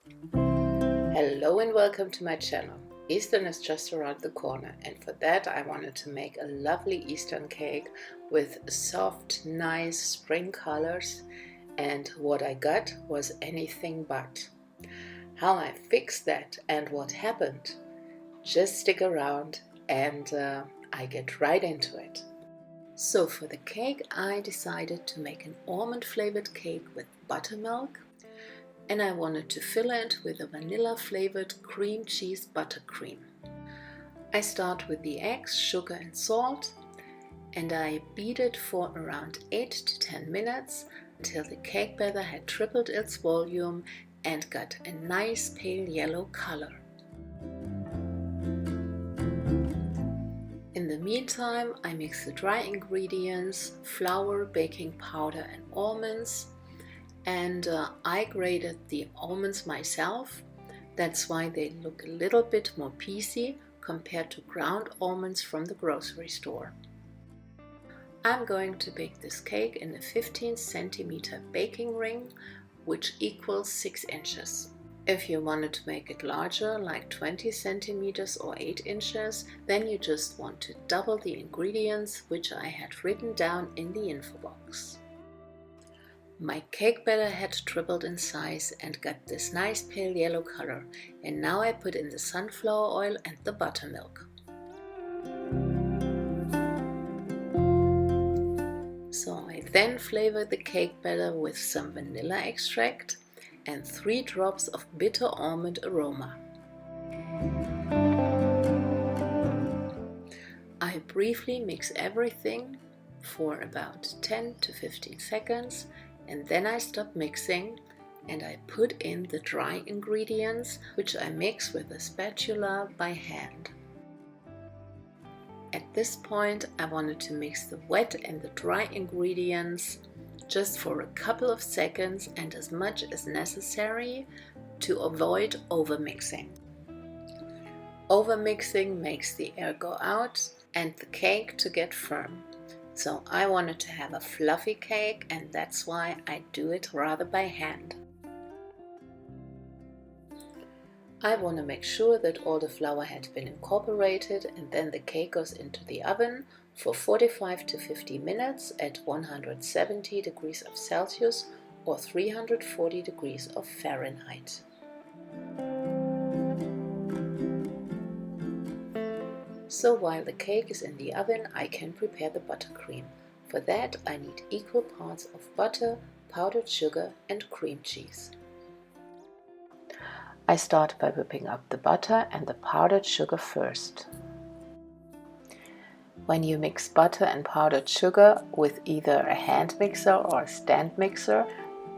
Hello and welcome to my channel. Easter is just around the corner, and for that I wanted to make a lovely Easter cake with soft, nice spring colors, and what I got was anything but. How I fixed that and what happened? Just stick around and I get right into it. So for the cake I decided to make an almond flavored cake with buttermilk, and I wanted to fill it with a vanilla flavored cream cheese buttercream. I start with the eggs, sugar and salt, and I beat it for around 8 to 10 minutes until the cake batter had tripled its volume and got a nice pale yellow color. In the meantime, I mix the dry ingredients, flour, baking powder and almonds. And I grated the almonds myself. That's why they look a little bit more piecey compared to ground almonds from the grocery store. I'm going to bake this cake in a 15 centimeter baking ring, which equals 6 inches. If you wanted to make it larger, like 20 centimeters or 8 inches, then you just want to double the ingredients, which I had written down in the info box. My cake batter had tripled in size and got this nice pale yellow color, and now I put in the sunflower oil and the buttermilk. So I then flavored the cake batter with some vanilla extract and 3 drops of bitter almond aroma. I briefly mix everything for about 10 to 15 seconds, and then I stop mixing and I put in the dry ingredients, which I mix with a spatula by hand. At this point I wanted to mix the wet and the dry ingredients just for a couple of seconds and as much as necessary to avoid overmixing. Overmixing makes the air go out and the cake to get firm. So I wanted to have a fluffy cake, and that's why I do it rather by hand. I want to make sure that all the flour had been incorporated, and then the cake goes into the oven for 45 to 50 minutes at 170 degrees of Celsius or 340 degrees of Fahrenheit. So while the cake is in the oven, I can prepare the buttercream. For that I need equal parts of butter, powdered sugar and cream cheese. I start by whipping up the butter and the powdered sugar first. When you mix butter and powdered sugar with either a hand mixer or a stand mixer,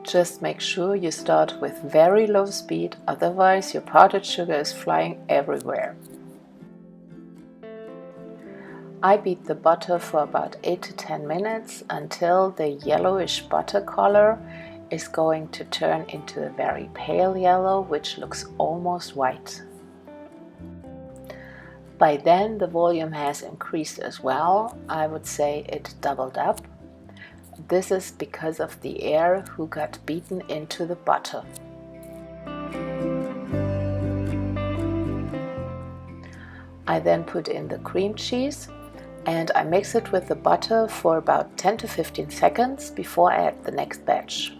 just make sure you start with very low speed, otherwise your powdered sugar is flying everywhere. I beat the butter for about 8 to 10 minutes until the yellowish butter color is going to turn into a very pale yellow, which looks almost white. By then the volume has increased as well. I would say it doubled up. This is because of the air who got beaten into the butter. I then put in the cream cheese and I mix it with the butter for about 10 to 15 seconds before I add the next batch.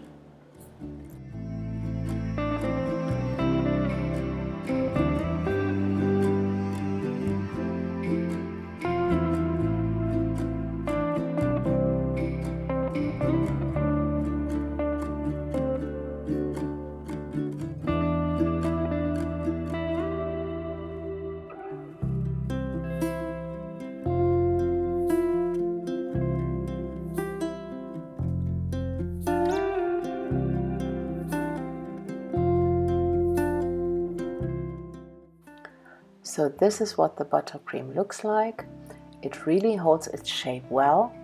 So this is what the buttercream looks like. It really holds its shape well,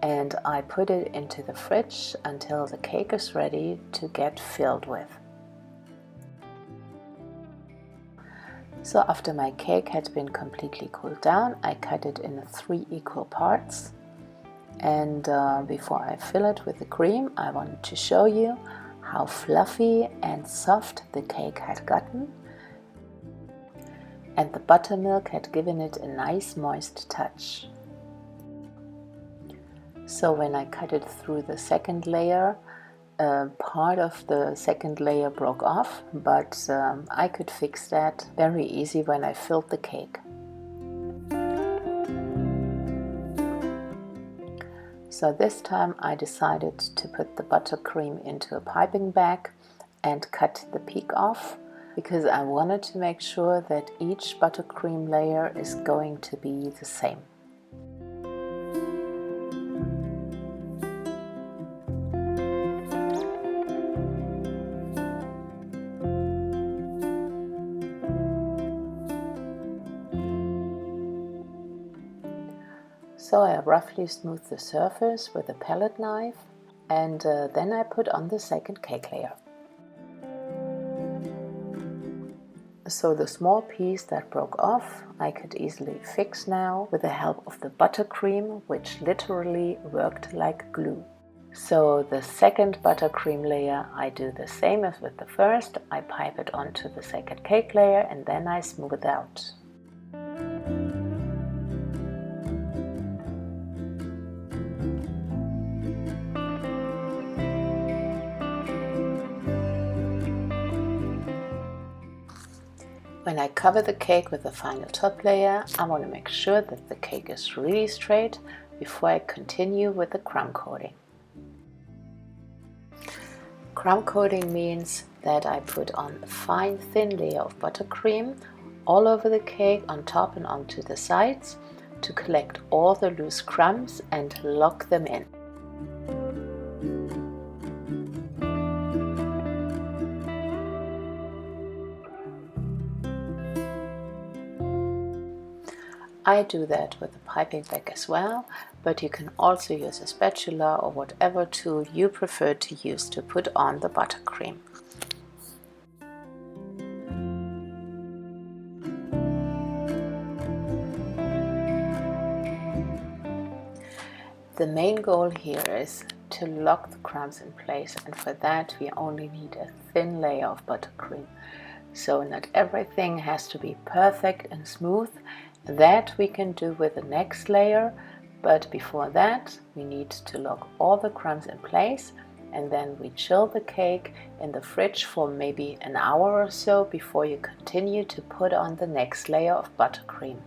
and I put it into the fridge until the cake is ready to get filled with. So after my cake had been completely cooled down, I cut it in 3 equal parts, and before I fill it with the cream, I wanted to show you how fluffy and soft the cake had gotten, and the buttermilk had given it a nice moist touch. So when I cut it through the second layer, part of the second layer broke off, but I could fix that very easy when I filled the cake. So this time I decided to put the buttercream into a piping bag and cut the peak off, because I wanted to make sure that each buttercream layer is going to be the same. So I roughly smoothed the surface with a palette knife, and then I put on the second cake layer. So the small piece that broke off I could easily fix now with the help of the buttercream, which literally worked like glue. So the second buttercream layer I do the same as with the first. I pipe it onto the second cake layer and then I smooth out. When I cover the cake with the final top layer, I want to make sure that the cake is really straight before I continue with the crumb coating. Crumb coating means that I put on a fine thin layer of buttercream all over the cake, on top and onto the sides, to collect all the loose crumbs and lock them in. I do that with a piping bag as well, but you can also use a spatula or whatever tool you prefer to use to put on the buttercream. The main goal here is to lock the crumbs in place, and for that we only need a thin layer of buttercream. So not everything has to be perfect and smooth. That we can do with the next layer, but before that we need to lock all the crumbs in place, and then we chill the cake in the fridge for maybe an hour or so before you continue to put on the next layer of buttercream.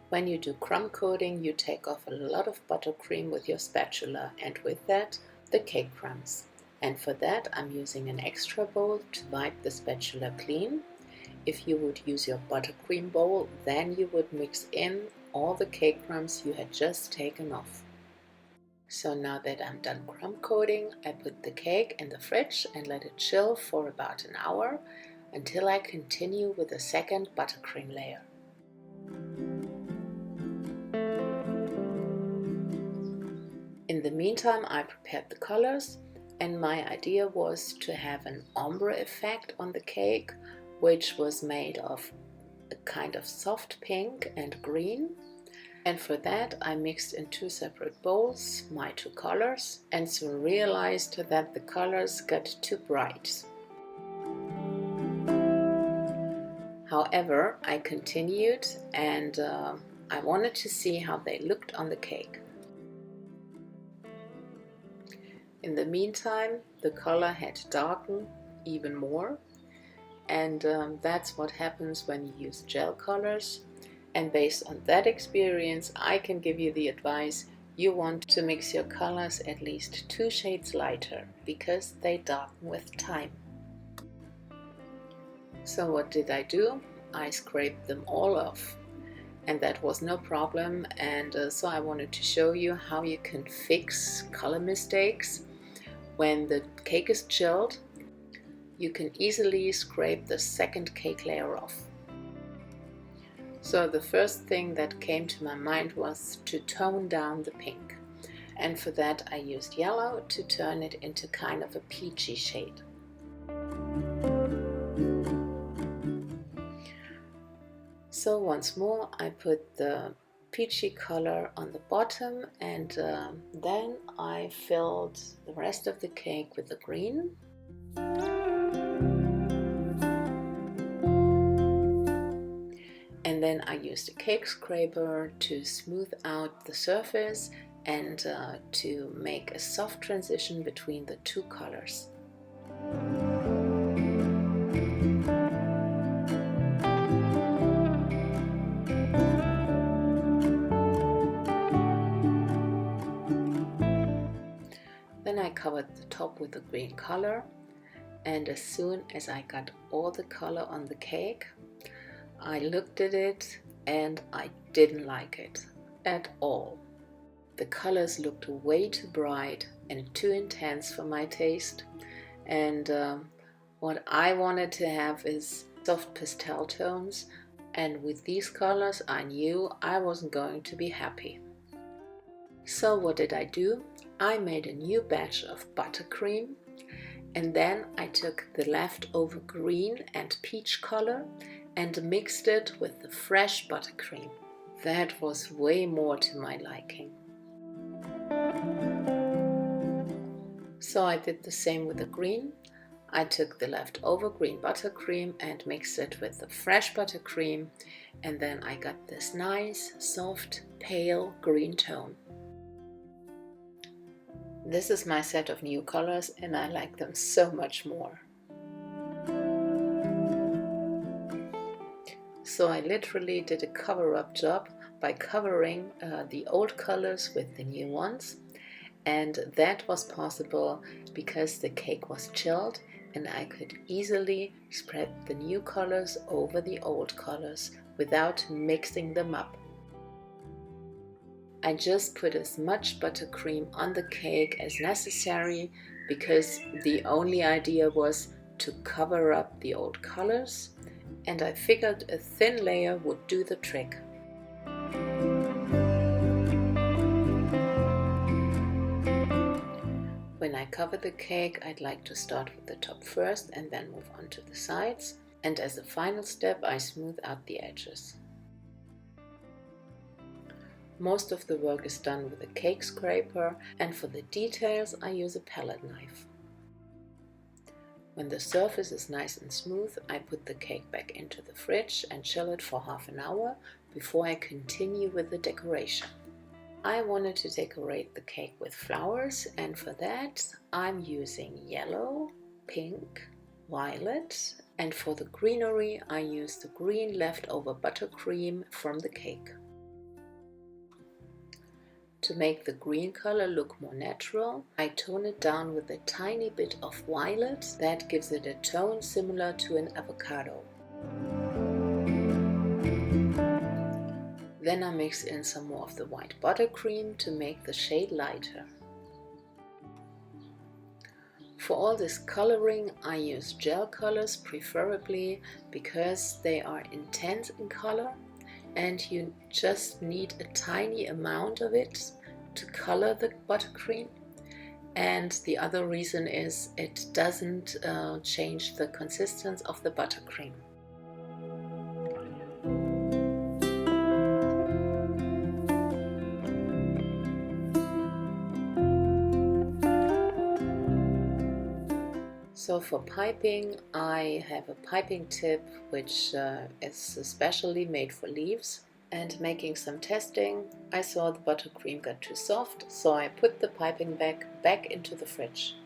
When you do crumb coating, you take off a lot of buttercream with your spatula, and with that the cake crumbs. And for that I'm using an extra bowl to wipe the spatula clean. If you would use your buttercream bowl, then you would mix in all the cake crumbs you had just taken off. So now that I'm done crumb coating, I put the cake in the fridge and let it chill for about an hour until I continue with the second buttercream layer. In the meantime, I prepared the colors, and my idea was to have an ombre effect on the cake, which was made of a kind of soft pink and green. And for that I mixed in two separate bowls my two colors, and soon realized that the colors got too bright. However, I continued, and I wanted to see how they looked on the cake. In the meantime, the color had darkened even more. And that's what happens when you use gel colors. And based on that experience, I can give you the advice: you want to mix your colors at least 2 shades lighter, because they darken with time. So what did I do? I scraped them all off, and that was no problem. And so I wanted to show you how you can fix color mistakes when the cake is chilled. You can easily scrape the second cake layer off. So the first thing that came to my mind was to tone down the pink, and for that I used yellow to turn it into kind of a peachy shade. So once more I put the peachy color on the bottom, and then I filled the rest of the cake with the green. And then I used a cake scraper to smooth out the surface and to make a soft transition between the two colors. Then I covered the top with the green color, and as soon as I got all the color on the cake, I looked at it and I didn't like it at all. The colors looked way too bright and too intense for my taste, and what I wanted to have is soft pastel tones, and with these colors I knew I wasn't going to be happy. So what did I do? I made a new batch of buttercream, and then I took the leftover green and peach color and mixed it with the fresh buttercream. That was way more to my liking. So I did the same with the green. I took the leftover green buttercream and mixed it with the fresh buttercream, and then I got this nice, soft, pale green tone. This is my set of new colors and I like them so much more. So I literally did a cover-up job by covering the old colors with the new ones, and that was possible because the cake was chilled and I could easily spread the new colors over the old colors without mixing them up. I just put as much buttercream on the cake as necessary because the only idea was to cover up the old colors, and I figured a thin layer would do the trick. When I cover the cake, I'd like to start with the top first and then move on to the sides, and as a final step I smooth out the edges. Most of the work is done with a cake scraper, and for the details I use a palette knife. When the surface is nice and smooth, I put the cake back into the fridge and chill it for half an hour before I continue with the decoration. I wanted to decorate the cake with flowers, and for that I'm using yellow, pink, violet, and for the greenery I use the green leftover buttercream from the cake. To make the green color look more natural, I tone it down with a tiny bit of violet that gives it a tone similar to an avocado. Then I mix in some more of the white buttercream to make the shade lighter. For all this coloring I use gel colors preferably because they are intense in color and you just need a tiny amount of it to color the buttercream, and the other reason is it doesn't change the consistency of the buttercream. So for piping, I have a piping tip which is especially made for leaves, and making some testing, I saw the buttercream got too soft, so I put the piping bag back into the fridge.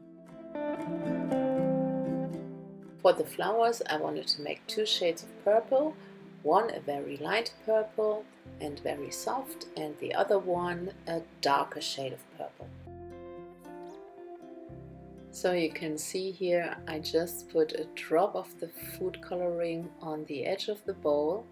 For the flowers I wanted to make two shades of purple, one a very light purple and very soft, and the other one a darker shade of purple. So you can see here I just put a drop of the food coloring on the edge of the bowl,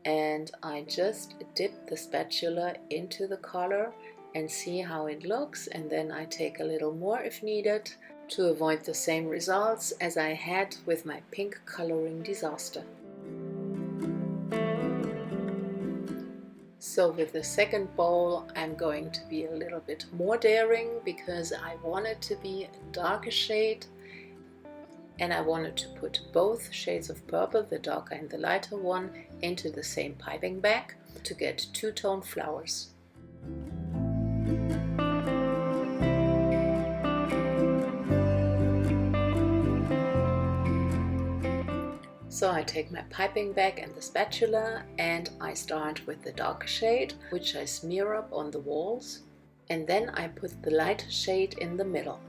and I just dip the spatula into the color and see how it looks, and then I take a little more if needed to avoid the same results as I had with my pink coloring disaster. So with the second bowl I'm going to be a little bit more daring because I want it to be a darker shade, and I wanted to put both shades of purple, the darker and the lighter one, into the same piping bag. to get two-tone flowers. So I take my piping bag and the spatula and I start with the darker shade, which I smear up on the walls, and then I put the lighter shade in the middle.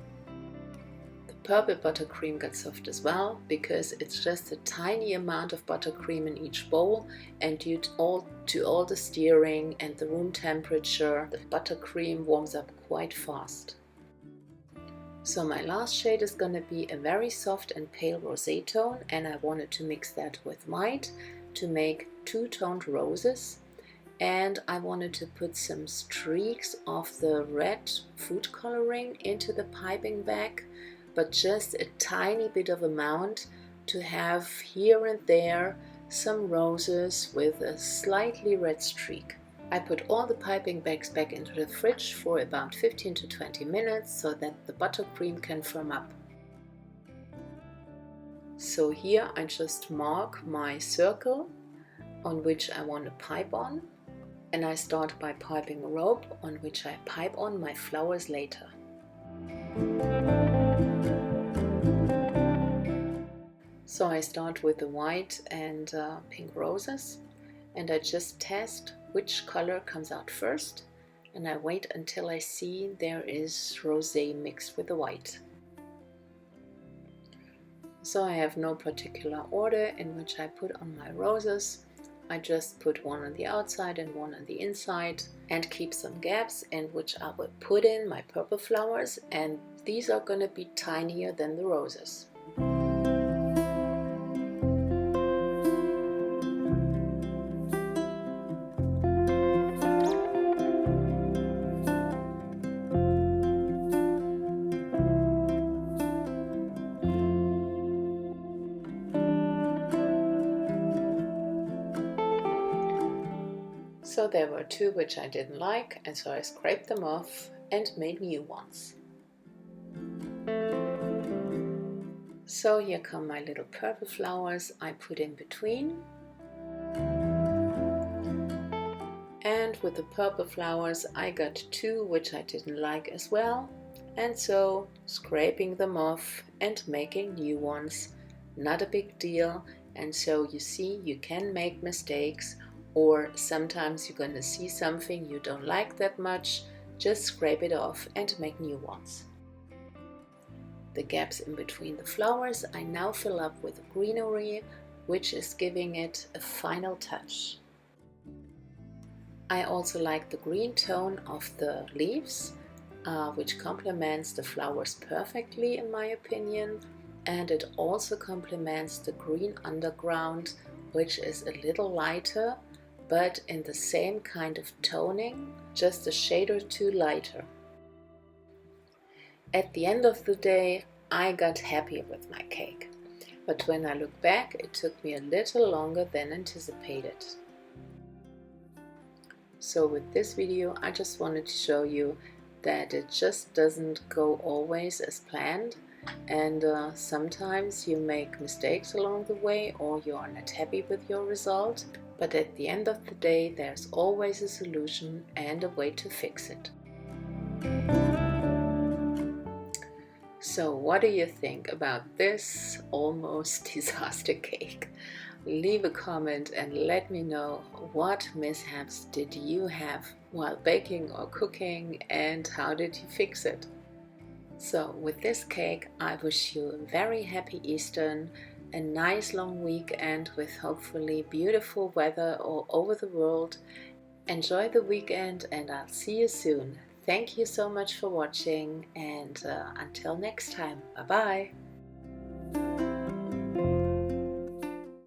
The purple buttercream got soft as well, because it's just a tiny amount of buttercream in each bowl, and due to all the stirring and the room temperature, the buttercream warms up quite fast. So my last shade is going to be a very soft and pale rosé tone, and I wanted to mix that with white to make two-toned roses, and I wanted to put some streaks of the red food coloring into the piping bag, but just a tiny bit of amount to have here and there some roses with a slightly red streak. I put all the piping bags back into the fridge for about 15 to 20 minutes so that the buttercream can firm up. So here I just mark my circle on which I want to pipe on, and I start by piping a rope on which I pipe on my flowers later. So I start with the white and pink roses, and I just test which color comes out first, and I wait until I see there is rosé mixed with the white. So I have no particular order in which I put on my roses. I just put one on the outside and one on the inside, and keep some gaps in which I will put in my purple flowers, and these are going to be tinier than the roses. So there were two which I didn't like, and so I scraped them off and made new ones. So here come my little purple flowers I put in between. And with the purple flowers I got two which I didn't like as well, and so scraping them off and making new ones. Not a big deal, and so you see, you can make mistakes, or sometimes you're going to see something you don't like that much, just scrape it off and make new ones. The gaps in between the flowers I now fill up with greenery, which is giving it a final touch. I also like the green tone of the leaves, which complements the flowers perfectly in my opinion, and it also complements the green underground, which is a little lighter, but in the same kind of toning, just a shade or two lighter. At the end of the day, I got happy with my cake, but when I look back, it took me a little longer than anticipated. So with this video, I just wanted to show you that it just doesn't go always as planned, and sometimes you make mistakes along the way, or you are not happy with your result. But at the end of the day, there's always a solution and a way to fix it. So what do you think about this almost disaster cake? Leave a comment and let me know what mishaps did you have while baking or cooking, and how did you fix it? So with this cake, I wish you a very happy Easter, a nice long weekend with hopefully beautiful weather all over the world. Enjoy the weekend, and I'll see you soon. Thank you so much for watching, and until next time, bye bye.